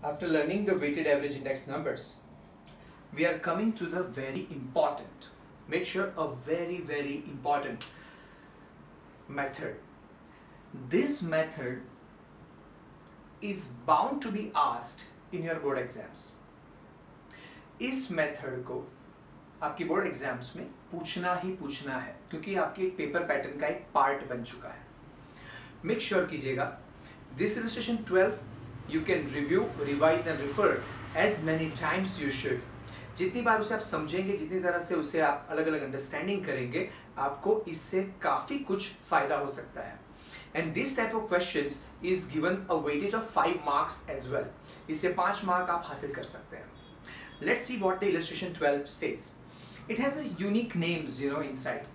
After learning the weighted average index numbers, we are coming to the very important, make sure a very important method. This method is bound to be asked in your board exams. इस method को आपकी board exams में पूछना ही पूछना है क्योंकि आपके paper pattern का एक पार्ट बन चुका है. मेक श्योर कीजिएगा this illustration 12 you can review, revise and refer as many times you should. जितनी बार उसे आप समझेंगे, जितनी तरह से उसे आप अलग अलग अंडरस्टैंडिंग करेंगे, आपको इससे काफी कुछ फायदा हो सकता है. And this type of questions is given a weightage of 5 marks as well. इससे 5 मार्क आप हासिल कर सकते हैं. Let's see what the illustration 12 says. It has a unique names, inside.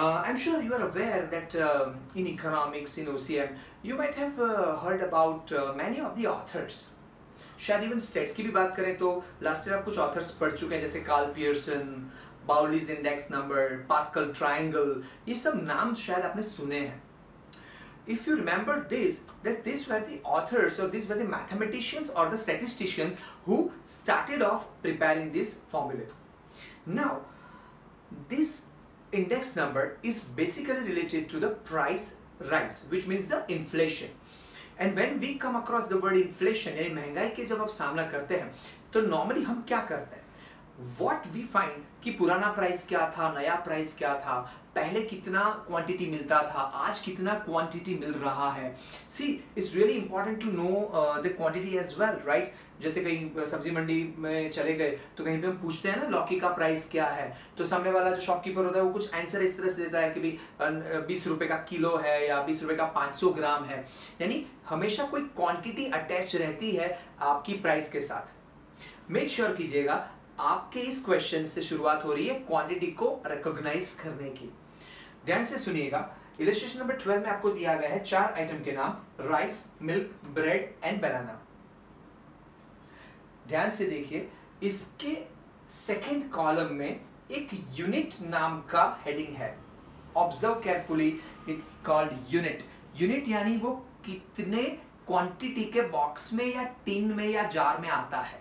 I'm sure you are aware that in economics, in OCM, you might have heard about many of the authors. शायद even states की भी बात करें तो last year आप कुछ authors पढ़ चुके हैं जैसे Karl Pearson, Bowley's index number, Pascal triangle. ये सब नाम शायद आपने सुने हैं. If you remember this, these were the authors or these were the mathematicians or the statisticians who started off preparing this formula. Now, this index number is basically related to the price rise, which means the inflation. And when we come across the word inflation, यानी महंगाई के जब आप सामना करते हैं, तो normally हम क्या करते हैं? What we find कि पुराना प्राइस क्या था, नया प्राइस क्या था, पहले कितना क्वांटिटी मिलता था, आज कितना क्वांटिटी मिल रहा है. See it's really important to know the quantity as well, right. जैसे कहीं सब्जी मंडी में चले गए तो कहीं पे हम पूछते हैं ना लौकी का प्राइस क्या है, तो सामने वाला जो शॉपकीपर होता है वो कुछ आंसर इस तरह से देता है कि भाई 20 रुपए का किलो है या 20 रुपए का 500 ग्राम है. यानी हमेशा कोई क्वांटिटी अटैच रहती है आपकी प्राइस के साथ. मेक श्योर कीजिएगा आपके इस क्वेश्चन से शुरुआत हो रही है क्वांटिटी को रिकॉग्नाइज करने की. ध्यान से सुनिएगा. इलस्ट्रेशन नंबर 12 में आपको दिया गया है 4 आइटम के नाम, राइस, मिल्क, ब्रेड एंड बनाना. ध्यान से देखिए, इसके सेकंड कॉलम में एक यूनिट नाम का हेडिंग है. Observe carefully, it's called unit. Unit यानी वो कितने क्वांटिटी के बॉक्स में या टिन में या जार में आता है.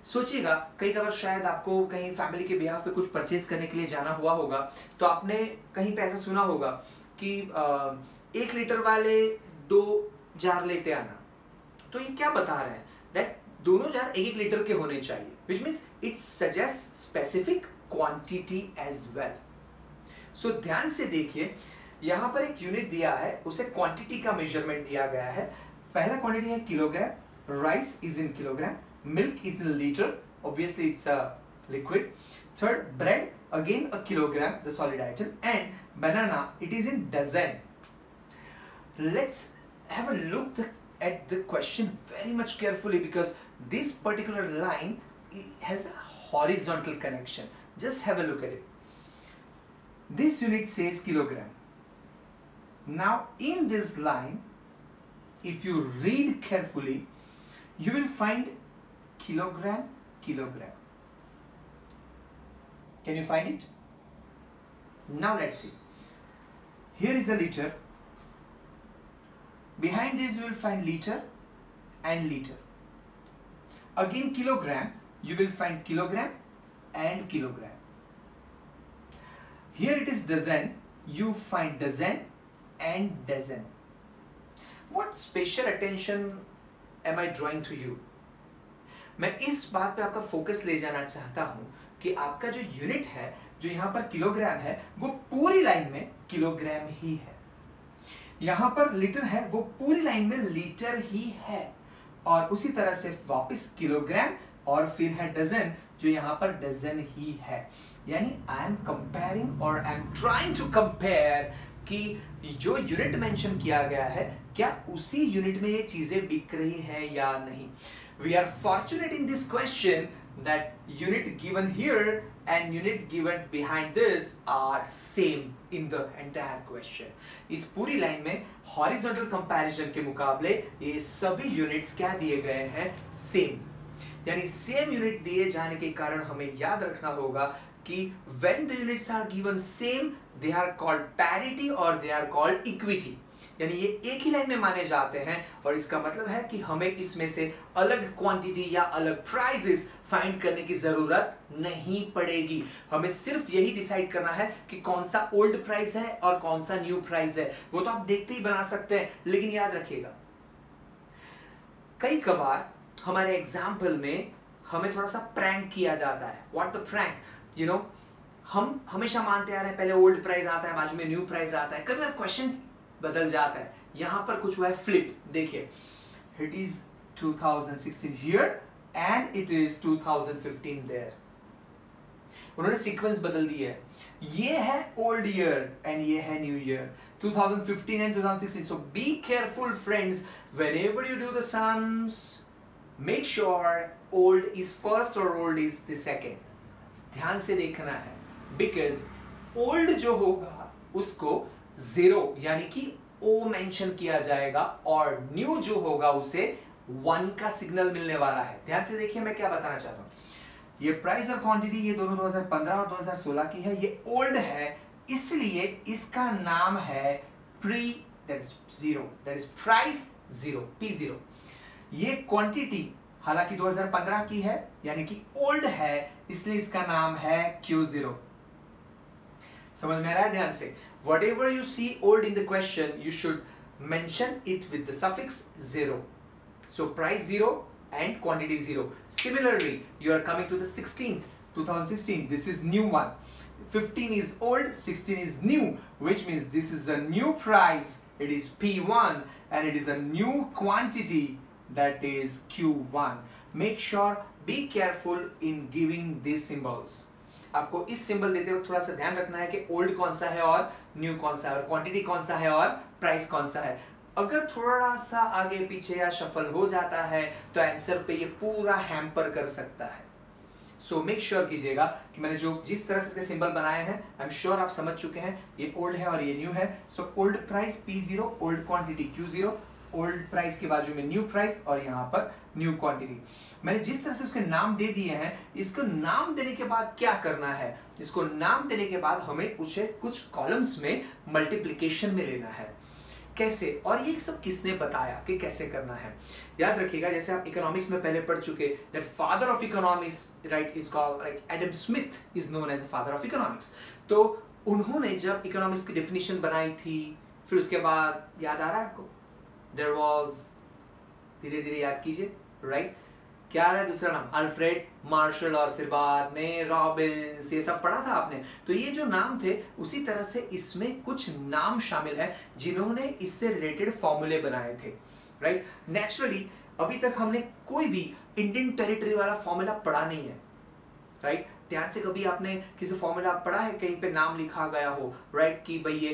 सोचिएगा कई बार शायद आपको कहीं फैमिली के बिहाफ पे कुछ परचेज करने के लिए जाना हुआ होगा, तो आपने कहीं पे ऐसा सुना होगा कि 1 लीटर वाले 2 जार लेते आना. तो ये क्या बता रहे हैं? दैट दोनों जार 1 लीटर के होने चाहिए, which means it suggest specific quantity as well. So ध्यान से देखिए, यहां पर एक यूनिट दिया है, उसे क्वांटिटी का मेजरमेंट दिया गया है. पहला क्वांटिटी है kilogram, rice is in kilogram, milk is in liter, obviously it's a liquid. Third, bread, again a kilogram, the solid item, and banana, it is in dozen. Let's have a look at the question very much carefully because this particular line has a horizontal connection. Just have a look at it. This unit says kilogram. Now in this line, if you read carefully, you will find kilogram, kilogram. Can you find it? Now let's see. Here is a liter. Behind this you will find liter and liter. Again kilogram, you will find kilogram and kilogram. Here it is dozen, you find dozen and dozen. What special attention am I drawing to you? मैं इस बात पे आपका focus ले जाना चाहता हूं कि आपका जो यूनिट है, जो यहां पर किलोग्राम है, वो पूरी लाइन में किलोग्राम ही है. यहां पर लीटर है, वो पूरी लाइन में लीटर ही है. और उसी तरह से वापस किलोग्राम और फिर है डजन, जो यहां पर डजन ही है. यानी आई एम कंपेयरिंग और I am trying to compare कि जो यूनिट मेंशन किया गया है, क्या उसी यूनिट में ये चीजें बिक रही हैं या नहीं. We are fortunate in this question that unit given here and unit given behind this are same in the entire question. इस पूरी लाइन में horizontal comparison के मुकाबले ये सभी units क्या दिए गए हैं? Same. यानी same unit दिए जाने के कारण हमें याद रखना होगा कि when the units are given same, they are called parity or they are called equity. यानी ये एक ही लाइन में माने जाते हैं और इसका मतलब है कि हमें इसमें से अलग क्वांटिटी या अलग प्राइसेस फाइंड करने की जरूरत नहीं पड़ेगी। हमें सिर्फ यही डिसाइड करना है कि कौन सा ओल्ड प्राइस है और कौन सा न्यू प्राइस है। वो तो आप देखते ही बना सकते हैं, लेकिन याद रखिएगा कई कबार हमारे एग्जाम्पल में हमें थोड़ा सा प्रैंक किया जाता है। What the prank, you know, हम हमेशा मानते आ रहे हैं पहले ओल्ड प्राइस आता है, बाजू में न्यू प्राइस आता है, कभी बार क्वेश्चन बदल जाता है। यहां पर कुछ हुआ है फ्लिप, देखिए it is 2016 here and it is 2015 there. उन्होंने सीक्वेंस बदल दिया है, ये है ओल्ड ईयर एंड ये है new year, 2015 and 2016. So be careful friends, whenever you do the sums, make sure old is first or old is the second. ध्यान से देखना है, because old जो होगा उसको 0 यानी कि O मेंशन किया जाएगा और new जो होगा उसे 1 का सिग्नल मिलने वाला है। ध्यान से देखिए मैं क्या बताना चाहता हूं। ये प्राइस और क्वांटिटी ये दोनों 2015 और 2016 की है, ये ओल्ड है इसलिए इसका नाम है pre, that is 0, that is price 0, P0। ये क्वांटिटी हालांकि 2015 की है यानी कि ओल्ड है इसलिए इसका नाम है Q0। समझ में आ रहा है? ध्यान से, whatever you see old in the question you should mention it with the suffix 0. So price 0 and quantity 0. Similarly, you are coming to the 16th, 2016. This is new one. 15 is old, 16 is new, which means this is a new price. It is P1 and it is a new quantity, that is Q1. Make sure, be careful in giving these symbols. आपको इस symbol देते वक्त थोड़ा सा ध्यान रखना है कि ओल्ड कौन सा है और न्यू कौन सा है और क्वांटिटी कौन सा है और प्राइस कौन सा है। अगर थोड़ा सा आगे पीछे या शफल हो जाता है तो आंसर पे ये पूरा हैम्पर कर सकता है। सो मेक श्योर कीजिएगा कि मैंने जो जिस तरह से इसके सिंबल बनाए हैं आई एम श्योर आप समझ चुके हैं। ये ओल्ड है और ये न्यू है। So old price P0, old quantity Q0, old price के बाजू में न्यू प्राइस और यहाँ पर न्यू क्वांटिटी। मैंने जिस तरह से उसके नाम दे दिए हैं, इसको नाम देने के बाद क्या करना है, इसको नाम देने के बाद हमें उसे कुछ कॉलम्स में मल्टीप्लिकेशन में लेना है। कैसे, और ये सब किसने बताया कि कैसे करना है? याद रखिएगा जैसे आप इकोनॉमिक्स में पहले पढ़ चुके, that father of economics right is called like Adam Smith is known as father of economics. तो उन्होंने जब इकोनॉमिक्स की डेफिनेशन बनाई थी, फिर उसके बाद याद आ रहा है आपको, देयर वाज, धीरे धीरे याद कीजिए, राइट क्या है दूसरा नाम, अल्फ्रेड मार्शल, और फिर बाद में रॉबिन्स, ये सब पढ़ा था आपने। तो ये जो नाम थे उसी तरह से इसमें कुछ नाम शामिल है जिन्होंने इससे रिलेटेड फॉर्मूले बनाए थे, राइट। नेचुरली अभी तक हमने कोई भी इंडियन टेरिटरी वाला फॉर्मूला पढ़ा नहीं है, राइट। ध्यान से कभी आपने किसी फॉर्मूला पढ़ा है कहीं पे नाम लिखा गया हो, राइट, कि भाई ये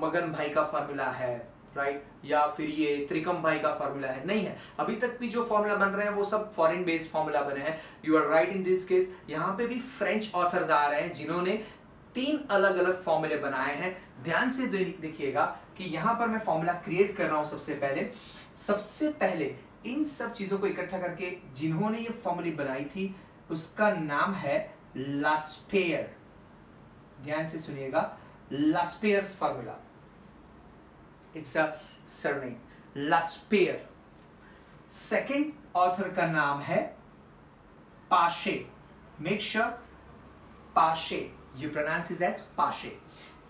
मगन भाई का फॉर्मूला है, राइट, या फिर ये त्रिकम भाई का फॉर्मूला है, नहीं है। अभी तक भी जो फॉर्मूला बन रहे हैं वो सब फॉरेन बेस्ड फॉर्मूला बने हैं। You are right in this case. यहाँ पे भी फ्रेंच ऑथर्स आ रहे हैं जिन्होंने 3 अलग अलग फॉर्मूले बनाए हैं। ध्यान से देखिएगा कि यहाँ पर मैं फॉर्मूला क्रिएट कर रहा हूँ। सबसे पहले इन सब चीजों को इकट्ठा करके जिन्होंने ये फॉर्मूले बनाई थी उसका नाम है लास्पेयर। ध्यान से सुनिएगा, Laspeyres formula, it's a surname, Laspeyre. Second author का नाम है Paasche. Make sure Paasche, you pronounce it as Paasche.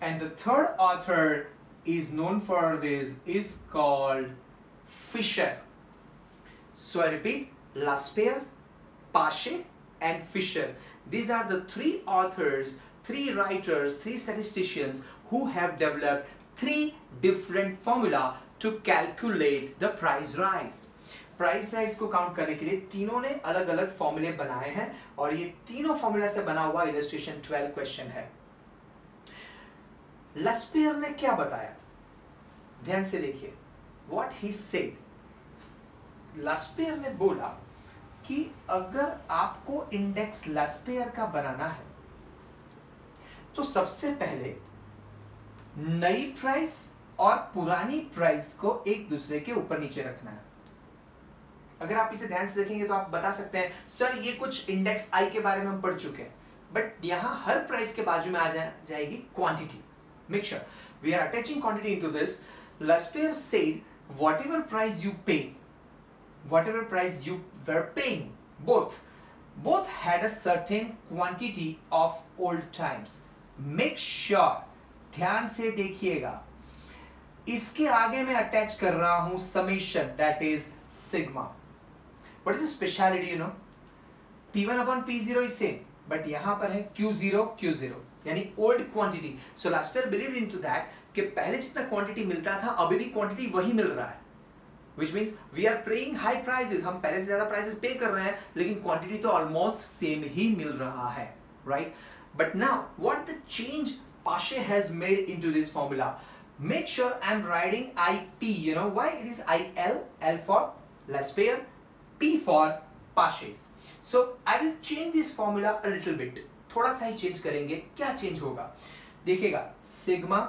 And the third author is known for this is called Fisher. So I repeat, Laspere, Pache and Fisher. These are the 3 authors, 3 writers, 3 statisticians who have developed 3 different formula to calculate the price rise. Price rise को count करने के लिए तीनों ने अलग अलग फॉर्मूले बनाए हैं और ये तीनों फॉर्मूला से बना हुआ इलस्ट्रेशन 12 क्वेश्चन है। लास्पेयर ने क्या बताया, ध्यान से देखिए, व्हाट ही सेड। लास्पेयर ने बोला कि अगर आपको इंडेक्स लास्पेयर का बनाना है तो सबसे पहले नई प्राइस और पुरानी प्राइस को एक दूसरे के ऊपर नीचे रखना है। अगर आप इसे ध्यान से देखेंगे तो आप बता सकते हैं सर ये कुछ इंडेक्स आई के बारे में हम पढ़ चुके हैं, बट यहां हर प्राइस के बाजू में आ जाएगी quantity. Make sure we are attaching quantity into this. Laspere said whatever price you pay, whatever price you were paying, both had a certain quantity of old times. Make sure, ध्यान से देखिएगा, इसके आगे मैं अटैच कर रहा हूं summation, that is sigma. What is the speciality, you know? P1 upon P0 is same, but यहां पर है Q0 यानी old quantity. So Laspere believed into that कि पहले जितना क्वांटिटी मिलता था अभी भी क्वांटिटी वही मिल रहा है, which means we are paying high prices. हम पहले से ज्यादा प्राइसेस पे कर रहे हैं लेकिन क्वांटिटी तो ऑलमोस्ट सेम ही मिल रहा है, right? But now what the change Paasche has made into this formula? Make sure I'm writing IP. You know why? It is IL, L for Laspere, P for Paasche's. So I will change this formula a little bit. थोड़ा सा ही change करेंगे. क्या change होगा देखिएगा, sigma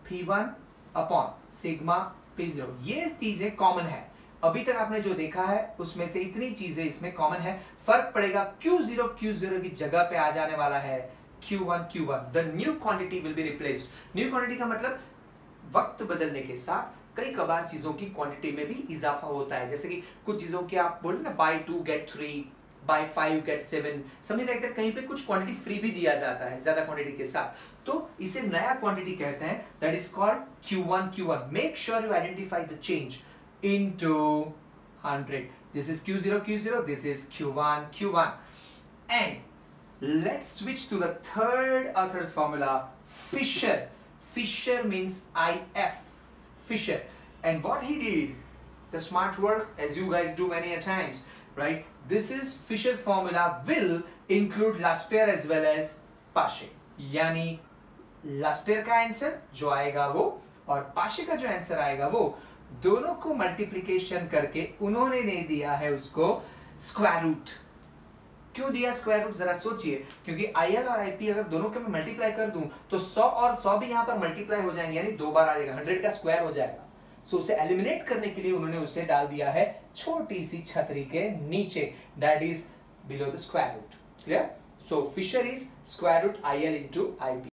P1 upon sigma P0, ये चीजें common है. अभी तक आपने जो देखा है उसमें से इतनी चीजें इसमें कॉमन है. फर्क पड़ेगा Q0 की जगह पे आ जाने वाला है Q1. The new quantity will be replaced. New quantity का मतलब वक्त बदलने के साथ कई कबार चीजों की क्वांटिटी में भी इजाफा होता है. जैसे कि कुछ चीजों के आप बोले ना, बाय 2 गेट 3, बाय 5 गेट 7, समझ रहे हैं, कहीं पे कुछ क्वांटिटी फ्री भी दिया जाता है ज्यादा क्वांटिटी के साथ, तो इसे नया क्वांटिटी कहते हैं. That is called Q1. Make sure you identify the change into 100. This is Q0, this is Q1. And let's switch to the third author's formula, Fisher means IF, Fisher. And what he did, the smart work, as you guys do many a times, right? This is Fisher's formula will include Laspere as well as Paasche. यानी Laspere का answer जो आएगा वो और Paasche का जो answer आएगा वो, दोनों को मल्टीप्लिकेशन करके उन्होंने दे दिया है उसको स्क्वायर रूट. क्यों दिया स्क्वायर रूट, जरा सोचिए. क्योंकि IL और IP अगर दोनों के मैं मल्टीप्लाई कर दूं तो 100 और 100 भी यहां पर मल्टीप्लाई हो जाएंगे, यानी 2 बार आ जाएगा, 100 का स्क्वायर हो जाएगा. सो उसे एलिमिनेट करने के लिए उन्होंने उसे डाल दिया है छोटी सी छतरी के नीचे, that is below the square root. Clear? So Fisher is square root IL into IP.